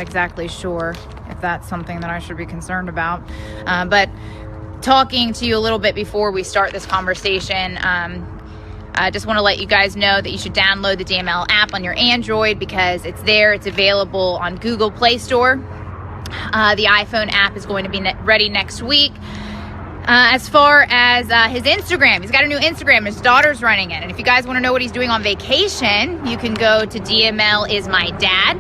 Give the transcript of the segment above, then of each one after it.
exactly sure if that's something that I should be concerned about. But talking to you a little bit before we start this conversation, I just want to let you guys know that you should download the DML app on your Android because it's there. It's available on Google Play Store. The iPhone app is going to be ready next week. As far as his Instagram, he's got a new Instagram. His daughter's running it. And if you guys want to know what he's doing on vacation, you can go to DML is my dad.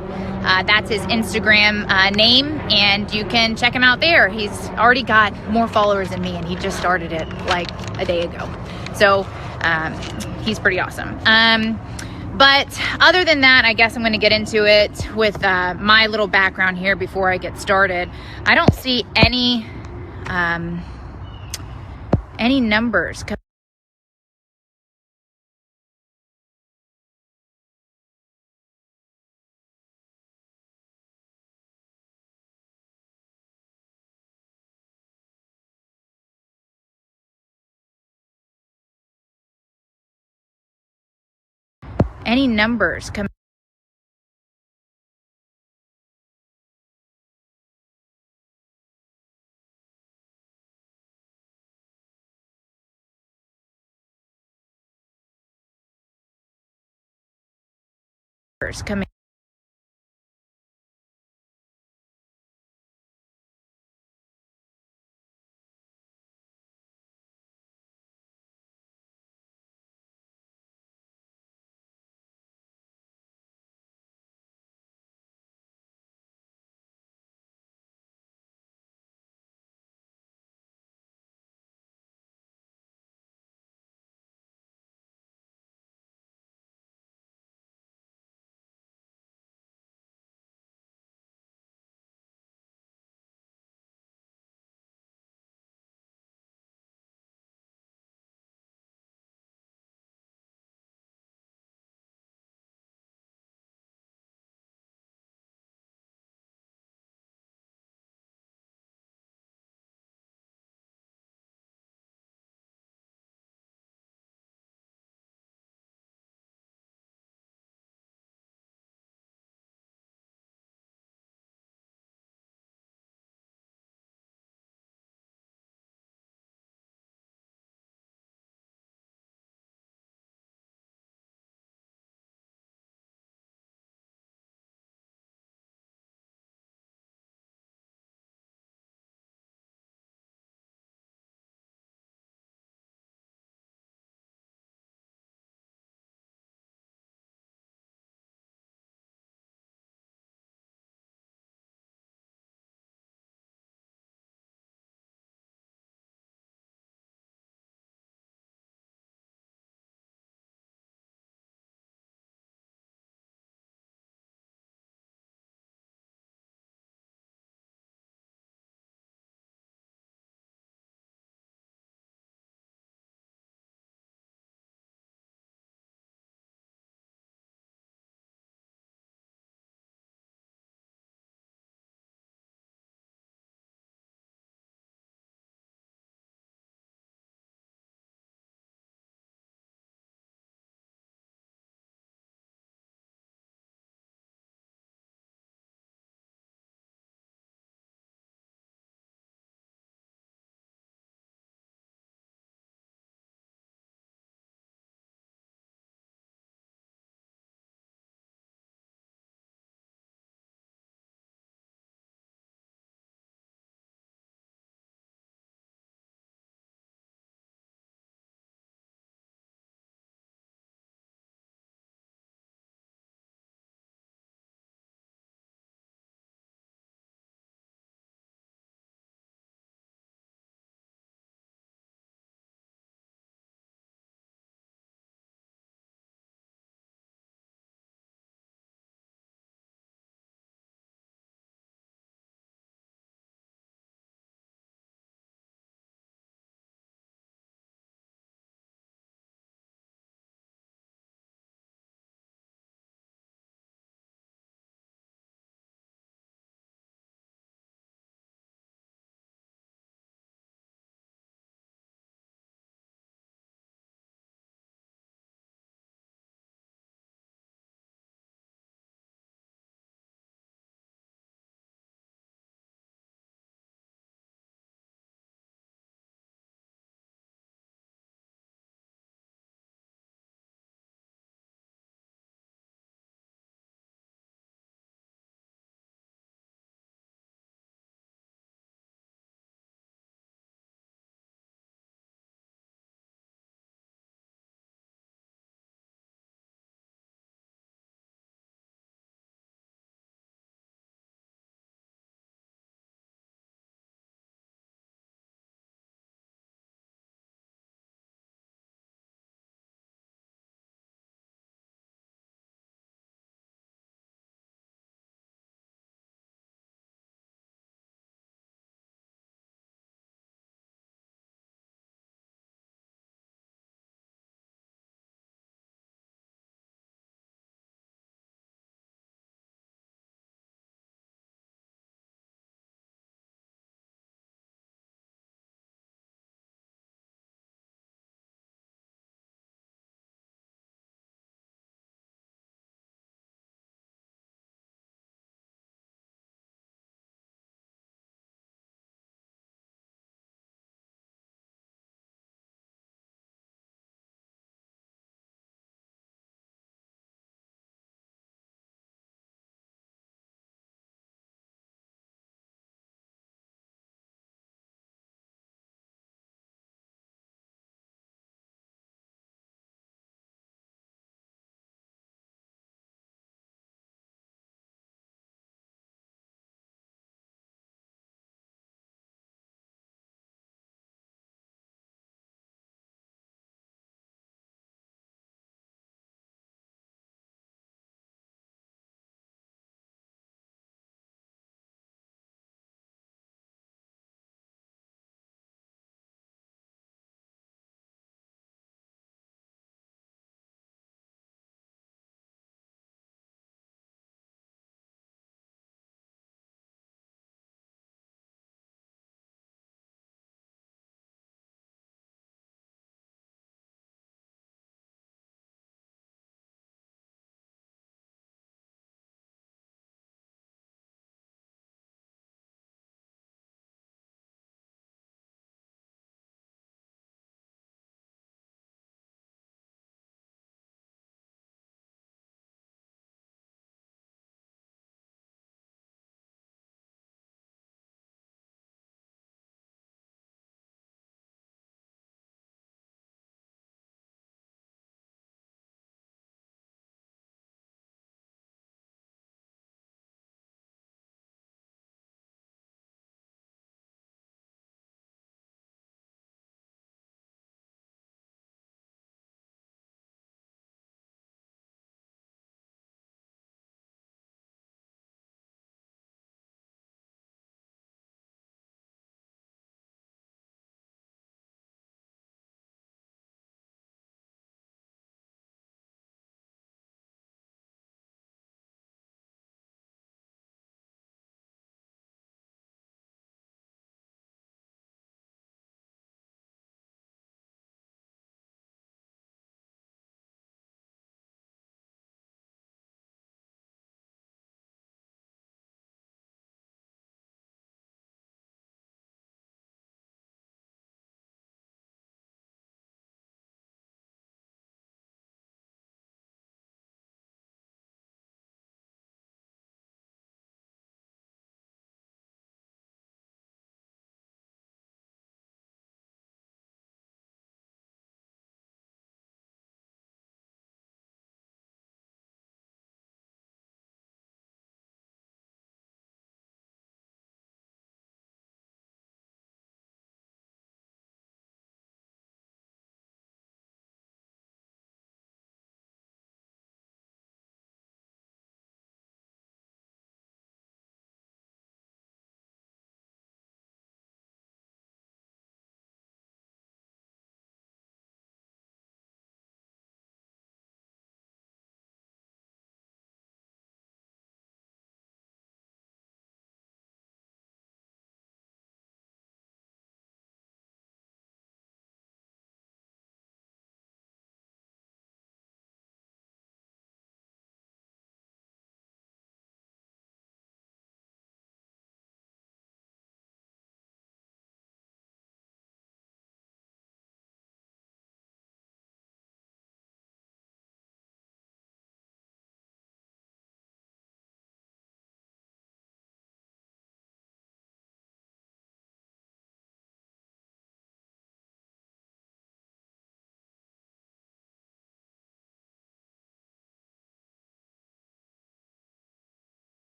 That's his Instagram name, and you can check him out there. He's already got more followers than me, and he just started it like a day ago. So he's pretty awesome. But other than that, I guess I'm going to get into it with my little background here before I get started. I don't see any numbers. Any numbers coming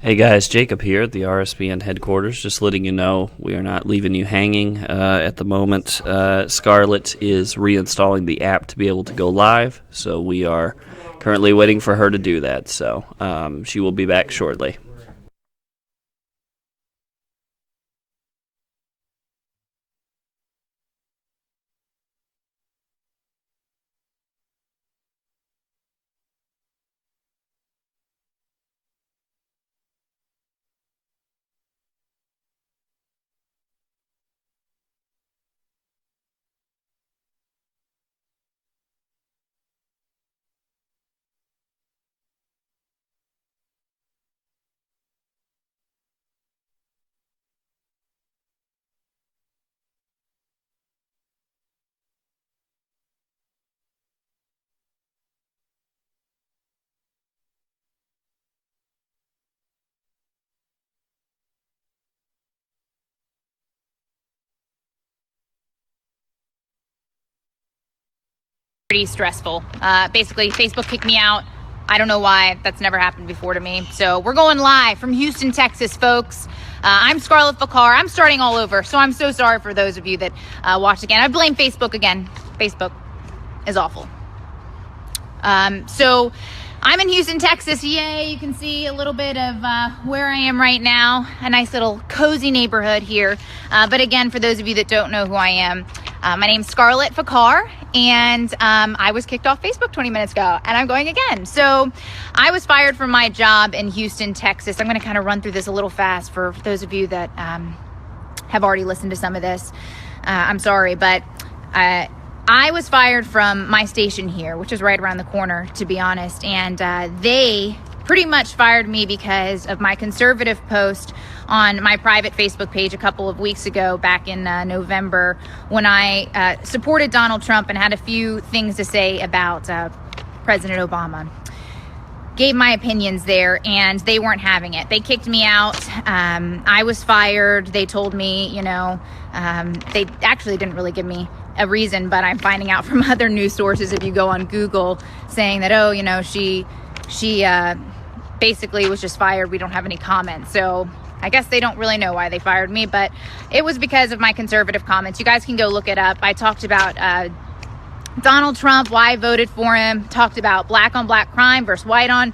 Hey guys, Jacob here at the RSBN headquarters. Just letting you know we are not leaving you hanging at the moment. Scarlett is reinstalling the app to be able to go live, so we are currently waiting for her to do that. So she will be back shortly. Pretty stressful. Basically, Facebook kicked me out. I don't know why. That's never happened before to me. So we're going live from Houston, Texas, folks. I'm Scarlett Fakar. I'm starting all over. So I'm so sorry for those of you that watched again. I blame Facebook again. Facebook is awful. So I'm in Houston, Texas. Yay, you can see a little bit of where I am right now. A nice little cozy neighborhood here. But again, for those of you that don't know who I am, my name's Scarlett Fakar, and I was kicked off Facebook 20 minutes ago, and I'm going again. So I was fired from my job in Houston, Texas. I'm going to kind of run through this a little fast for those of you that have already listened to some of this. I'm sorry, but I was fired from my station here, which is right around the corner, to be honest, and they pretty much fired me because of my conservative post on my private Facebook page a couple of weeks ago, back in November, when I supported Donald Trump and had a few things to say about President Obama. Gave my opinions there, and they weren't having it. They kicked me out. I was fired. They told me, they actually didn't really give me a reason, but I'm finding out from other news sources, if you go on Google, saying that, she basically was just fired. We don't have any comments. So I guess they don't really know why they fired me, but it was because of my conservative comments. You guys can go look it up. I talked about Donald Trump, why I voted for him, talked about black on black crime versus white on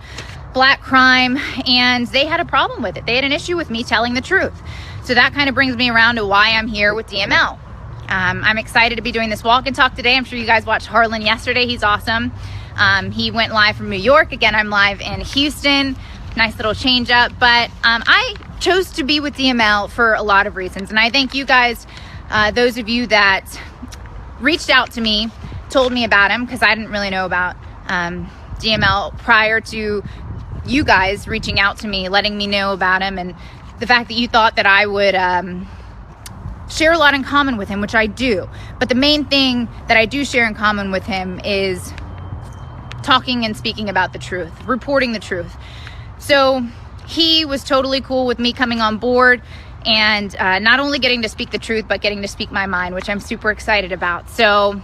black crime, and they had a problem with it. They had an issue with me telling the truth. So that kind of brings me around to why I'm here with DML. I'm excited to be doing this walk and talk today. I'm sure you guys watched Harlan yesterday. He's awesome. He went live from New York. Again, I'm live in Houston. Nice little change up. But I chose to be with DML for a lot of reasons. And I thank you guys, those of you that reached out to me, told me about him, because I didn't really know about DML prior to you guys reaching out to me, letting me know about him, and the fact that you thought that I would share a lot in common with him, which I do. But the main thing that I do share in common with him is talking and speaking about the truth, reporting the truth. So he was totally cool with me coming on board and not only getting to speak the truth, but getting to speak my mind, which I'm super excited about. So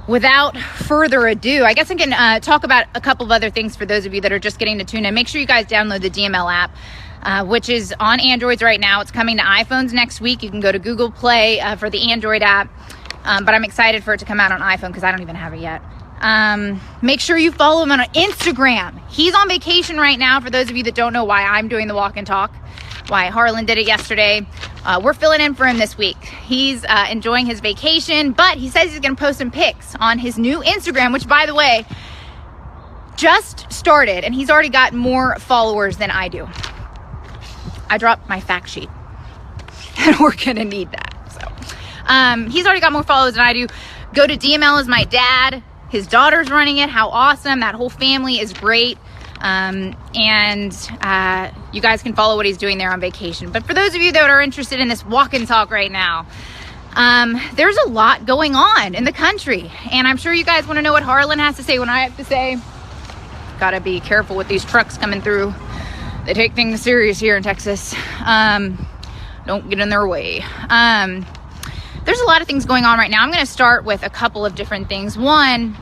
without further ado, I guess I can talk about a couple of other things for those of you that are just getting to tune in. Make sure you guys download the DML app, which is on Androids right now. It's coming to iPhones next week. You can go to Google Play for the Android app, but I'm excited for it to come out on iPhone because I don't even have it yet. Make sure you follow him on Instagram. He's on vacation right now, for those of you that don't know why I'm doing the walk and talk, why Harlan did it yesterday. We're filling in for him this week. He's enjoying his vacation, but he says he's going to post some pics on his new Instagram, which, by the way, just started, and he's already got more followers than I do. I dropped my fact sheet, and we're going to need that. So he's already got more followers than I do. Go to DML is my dad. His daughter's running it. How awesome. That whole family is great. And you guys can follow what he's doing there on vacation. But for those of you that are interested in this walk and talk right now, there's a lot going on in the country. And I'm sure you guys want to know what Harlan has to say, when I have to say, gotta be careful with these trucks coming through. They take things serious here in Texas. Don't get in their way. There's a lot of things going on right now. I'm going to start with a couple of different things. One,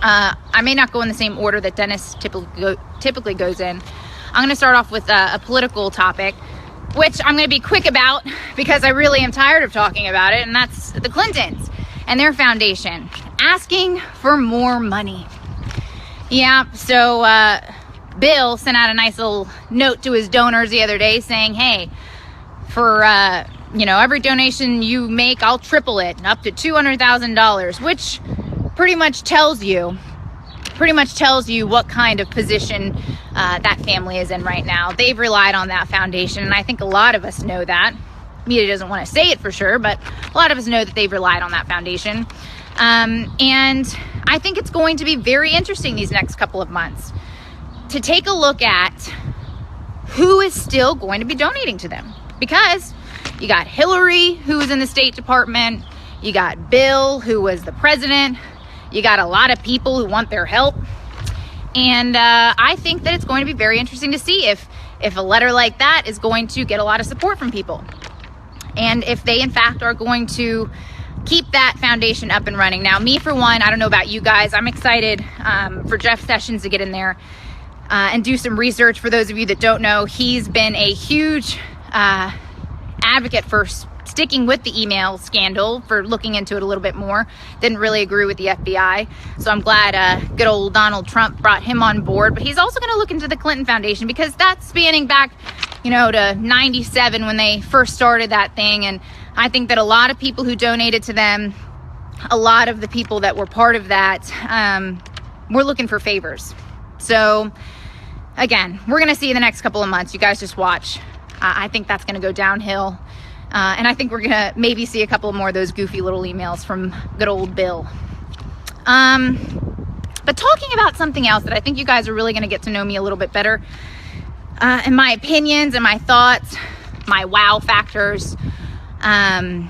I may not go in the same order that Dennis typically goes in. I'm going to start off with a political topic, which I'm going to be quick about because I really am tired of talking about it, and that's the Clintons and their foundation asking for more money. Yeah, so Bill sent out a nice little note to his donors the other day saying, hey, for every donation you make, I'll triple it up to $200,000, which pretty much tells you what kind of position that family is in right now. They've relied on that foundation, and I think a lot of us know that. Media doesn't want to say it for sure, but a lot of us know that they've relied on that foundation. And I think it's going to be very interesting these next couple of months to take a look at who is still going to be donating to them. Because you got Hillary, who was in the State Department. You got Bill, who was the president. You got a lot of people who want their help. And I think that it's going to be very interesting to see if a letter like that is going to get a lot of support from people. And if they, in fact, are going to keep that foundation up and running. Now, me, for one, I don't know about you guys, I'm excited for Jeff Sessions to get in there and do some research. For those of you that don't know, he's been a huge advocate for sticking with the email scandal, for looking into it a little bit more. Didn't really agree with the FBI. So I'm glad good old Donald Trump brought him on board. But he's also going to look into the Clinton Foundation, because that's spanning back, to 97 when they first started that thing. And I think that a lot of people who donated to them, a lot of the people that were part of that, were looking for favors. So again, we're going to see in the next couple of months. You guys just watch. I think that's going to go downhill. And I think we're going to maybe see a couple more of those goofy little emails from good old Bill. But talking about something else that I think you guys are really going to get to know me a little bit better, and my opinions and my thoughts, my wow factors. I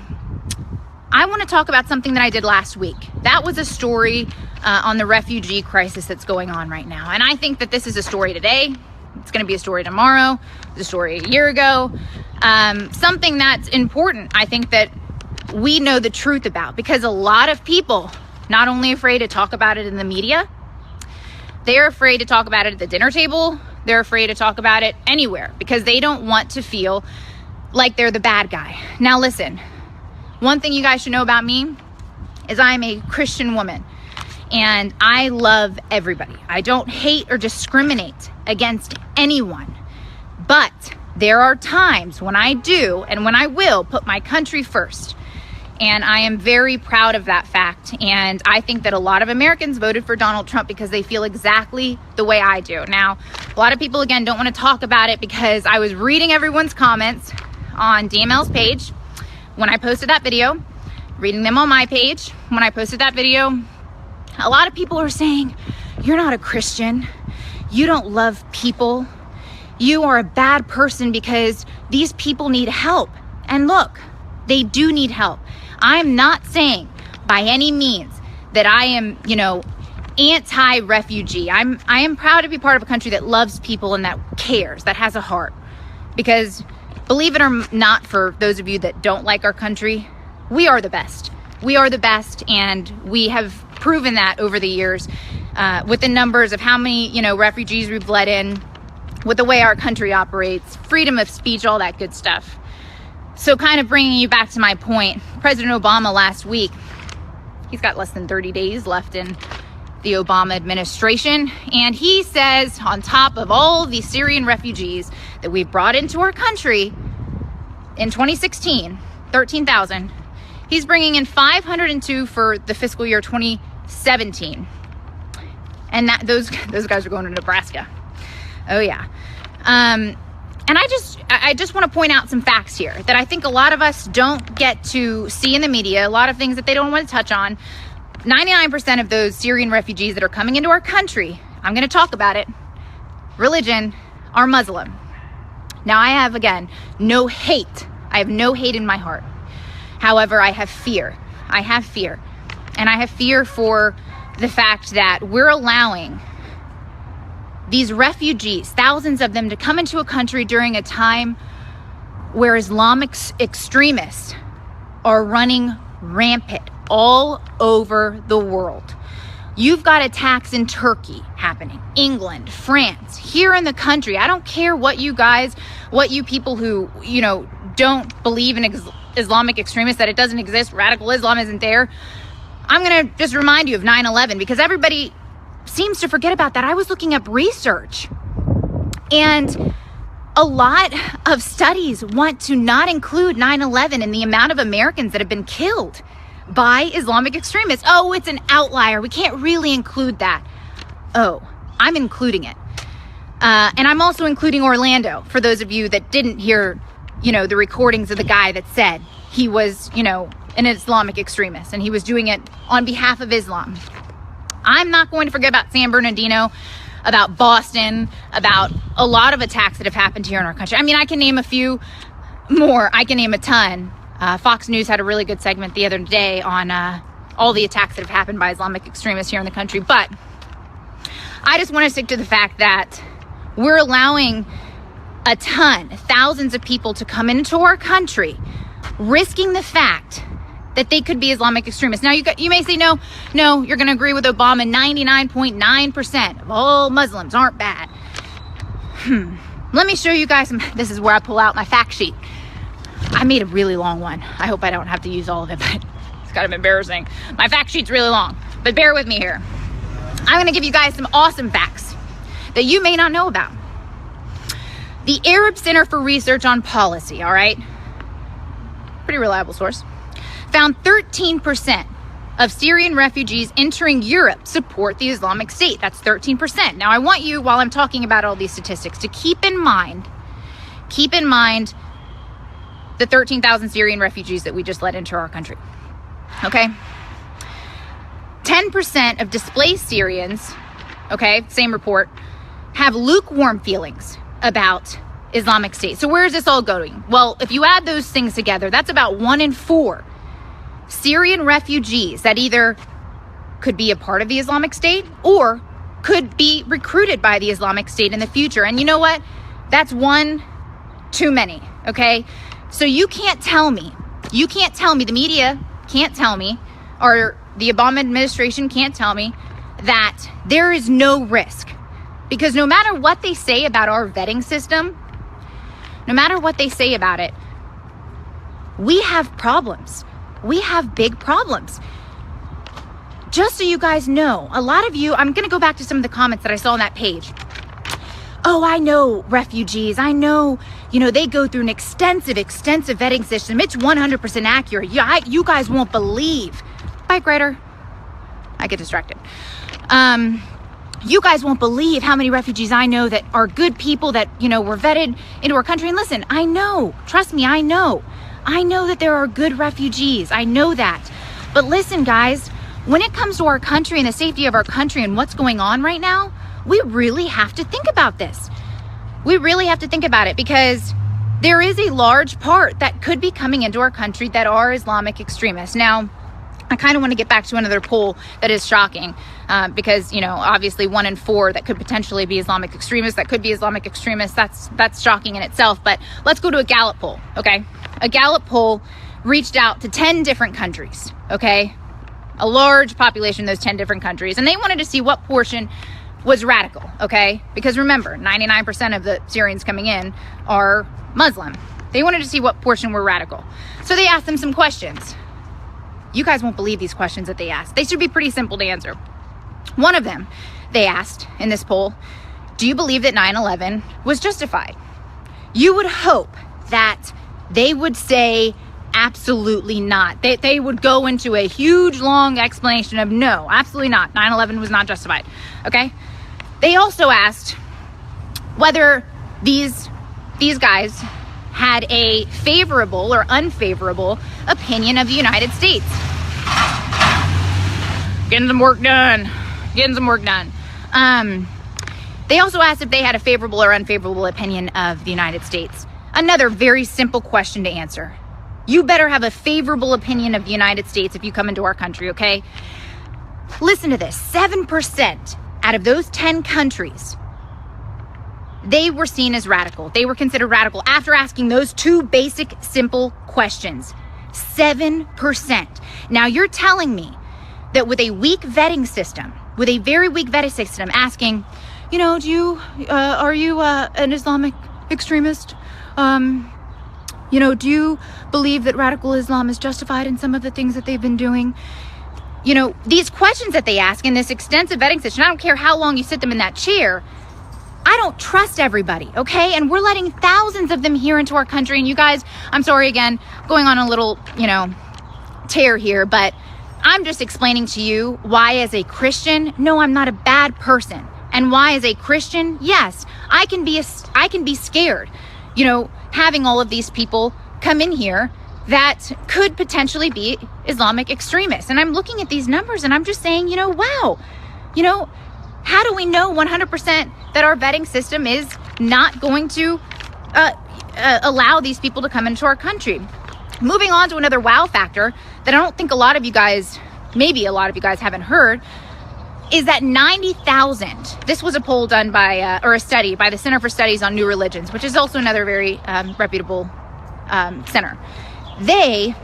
want to talk about something that I did last week. That was a story on the refugee crisis that's going on right now. And I think that this is a story today. It's going to be a story tomorrow. It's a story a year ago. Something that's important, I think, that we know the truth about, because a lot of people not only afraid to talk about it in the media, they're afraid to talk about it at the dinner table. They're afraid to talk about it anywhere because they don't want to feel like they're the bad guy. Now listen, one thing you guys should know about me is I'm a Christian woman, and I love everybody. I don't hate or discriminate against anyone. But there are times when I do and when I will put my country first. And I am very proud of that fact. And I think that a lot of Americans voted for Donald Trump because they feel exactly the way I do. Now, a lot of people, again, don't want to talk about it, because I was reading everyone's comments on DML's page when I posted that video, reading them on my page when I posted that video. A lot of people are saying, you're not a Christian. You don't love people. You are a bad person because these people need help. And look, they do need help. I'm not saying by any means that I am, anti-refugee. I am proud to be part of a country that loves people and that cares, that has a heart. Because believe it or not, for those of you that don't like our country, we are the best. We are the best, and we have proven that over the years with the numbers of how many, refugees we've let in, with the way our country operates, freedom of speech, all that good stuff. So kind of bringing you back to my point, President Obama last week, he's got less than 30 days left in the Obama administration. And he says, on top of all the Syrian refugees that we've brought into our country in 2016, 13,000, he's bringing in 502 for the fiscal year 2017. And those guys are going to Nebraska. Oh yeah. And I just want to point out some facts here that I think a lot of us don't get to see in the media, a lot of things that they don't want to touch on. 99% of those Syrian refugees that are coming into our country, I'm going to talk about it, religion, are Muslim. Now, I have, again, no hate. I have no hate in my heart. However, I have fear. I have fear. And I have fear for the fact that we're allowing these refugees, thousands of them, to come into a country during a time where Islamic extremists are running rampant all over the world. You've got attacks in Turkey happening, England, France, here in the country. I don't care what you people who, don't believe in Islamic extremists, that it doesn't exist, radical Islam isn't there. I'm going to just remind you of 9/11 because everybody seems to forget about that. I was looking up research, and a lot of studies want to not include 9/11 and the amount of Americans that have been killed by Islamic extremists. Oh, it's an outlier. We can't really include that. Oh, I'm including it. And I'm also including Orlando, for those of you that didn't hear, the recordings of the guy that said he was, an Islamic extremist and he was doing it on behalf of Islam. I'm not going to forget about San Bernardino, about Boston, about a lot of attacks that have happened here in our country. I mean, I can name a few more. I can name a ton. Fox News had a really good segment the other day on all the attacks that have happened by Islamic extremists here in the country. But I just want to stick to the fact that we're allowing thousands of people to come into our country, risking the fact that they could be Islamic extremists. Now, you may say, no, you're going to agree with Obama. 99.9% of all Muslims aren't bad. Let me show you guys this is where I pull out my fact sheet. I made a really long one. I hope I don't have to use all of it, but it's kind of embarrassing. My fact sheet's really long, but bear with me here. I'm going to give you guys some awesome facts that you may not know about. The Arab Center for Research on Policy, all right? Pretty reliable source. Found 13% of Syrian refugees entering Europe support the Islamic State. That's 13%. Now, I want you, while I'm talking about all these statistics, to keep in mind the 13,000 Syrian refugees that we just let into our country. Okay? 10% of displaced Syrians, okay, same report, have lukewarm feelings about Islamic State. So where is this all going? Well, if you add those things together, that's about 1 in 4 Syrian refugees that either could be a part of the Islamic State or could be recruited by the Islamic State in the future. And you know what? That's one too many, okay? So you can't tell me, the media can't tell me, or the Obama administration can't tell me that there is no risk. Because no matter what they say about our vetting system, no matter what they say about it, we have problems. We have big problems. Just so you guys know, a lot of you, I'm going to go back to some of the comments that I saw on that page. Oh, I know refugees. I know, they go through an extensive vetting system. It's 100% accurate. You guys won't believe. Bike rider. I get distracted. You guys won't believe how many refugees I know that are good people that, were vetted into our country. And listen, I know, trust me, I know that there are good refugees. I know that. But listen, guys, when it comes to our country and the safety of our country and what's going on right now, we really have to think about this. We really have to think about it because there is a large part that could be coming into our country that are Islamic extremists. Now, I kind of want to get back to another poll that is shocking because, obviously 1 in 4 that could potentially be Islamic extremists, that's shocking in itself. But let's go to a Gallup poll, okay? A Gallup poll reached out to 10 different countries, okay? A large population in those 10 different countries. And they wanted to see what portion was radical, okay? Because remember, 99% of the Syrians coming in are Muslim. They wanted to see what portion were radical. So they asked them some questions. You guys won't believe these questions that they asked. They should be pretty simple to answer. One of them, they asked in this poll, do you believe that 9/11 was justified? You would hope that they would say absolutely not. They would go into a huge, long explanation of no, absolutely not. 9/11 was not justified, okay? They also asked whether these guys had a favorable or unfavorable opinion of the United States. Getting some work done. They also asked if they had a favorable or unfavorable opinion of the United States. Another very simple question to answer. You better have a favorable opinion of the United States if you come into our country, okay? Listen to this. 7% out of those 10 countries, they were seen as radical. They were considered radical after asking those two basic, simple questions. 7%. Now, you're telling me that with a weak vetting system, with a very weak vetting system asking, you know, are you an Islamic extremist? You know, do you believe that radical Islam is justified in some of the things that they've been doing? You know, these questions that they ask in this extensive vetting system, I don't care how long you sit them in that chair, I don't trust everybody, okay? And we're letting thousands of them here into our country. And you guys, I'm sorry again, going on a little, you know, tear here, but I'm just explaining to you why as a Christian, no, I'm not a bad person. And why as a Christian, yes, I can be scared, you know, having all of these people come in here that could potentially be Islamic extremists. And I'm looking at these numbers and I'm just saying, you know, wow, you know, how do we know 100% that our vetting system is not going to allow these people to come into our country? Moving on to another wow factor that I don't think a lot of you guys, maybe a lot of you guys haven't heard, is that 90,000, this was a poll done by, or a study by the Center for Studies on New Religions, which is also another very reputable center. They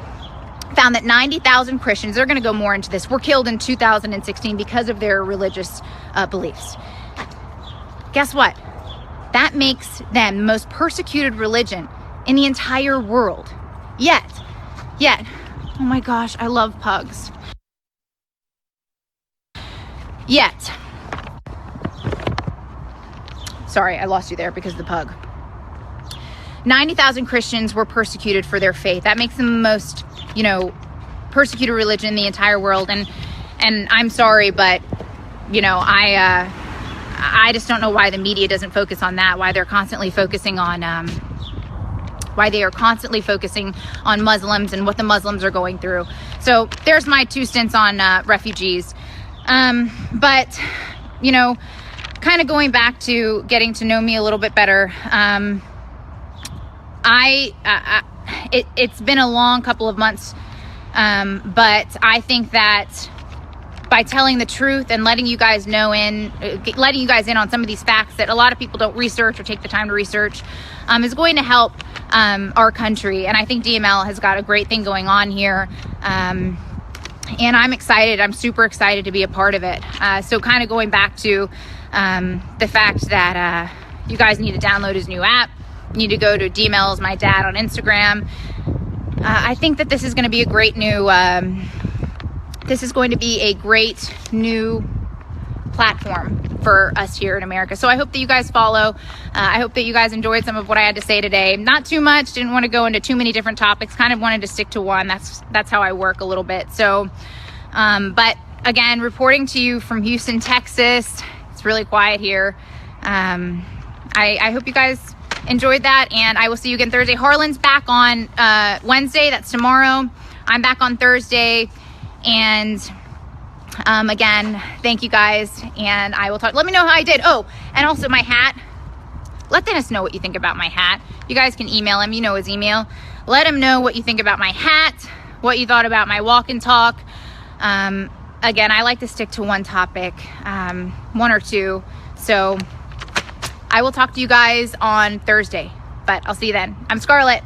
found that 90,000 Christians, they're going to go more into this, were killed in 2016 because of their religious beliefs. Guess what? That makes them the most persecuted religion in the entire world. Yet, oh my gosh, I love pugs. Yet, sorry, I lost you there because of the pug. 90,000 Christians were persecuted for their faith. That makes them the most, you know, persecuted religion in the entire world. And I'm sorry, but, you know, I just don't know why the media doesn't focus on that, why they're constantly focusing on, why they are constantly focusing on Muslims and what the Muslims are going through. So there's my 2 cents on refugees. But, you know, kind of going back to getting to know me a little bit better, it's been a long couple of months, but I think that by telling the truth and letting you guys in on some of these facts that a lot of people don't research or take the time to research, is going to help our country. And I think DML has got a great thing going on here. And I'm excited. I'm super excited to be a part of it. So kind of going back to the fact that you guys need to download his new app. You need to go to DML is my dad on Instagram. I think that this is going to be a great new platform for us here in America. So I hope that you guys follow. I hope that you guys enjoyed some of what I had to say today. Not too much, didn't want to go into too many different topics, kind of wanted to stick to one. That's how I work a little bit. So, but again, reporting to you from Houston, Texas. It's really quiet here. I hope you guys enjoyed that, and I will see you again Thursday. Harlan's back on Wednesday. That's tomorrow. I'm back on Thursday. And again, thank you guys, and I will talk. Let me know how I did. Oh, and also my hat. Let Dennis know what you think about my hat. You guys can email him. You know his email. Let him know what you think about my hat, what you thought about my walk and talk. Again, I like to stick to one topic, 1 or 2. So I will talk to you guys on Thursday, but I'll see you then. I'm Scarlett.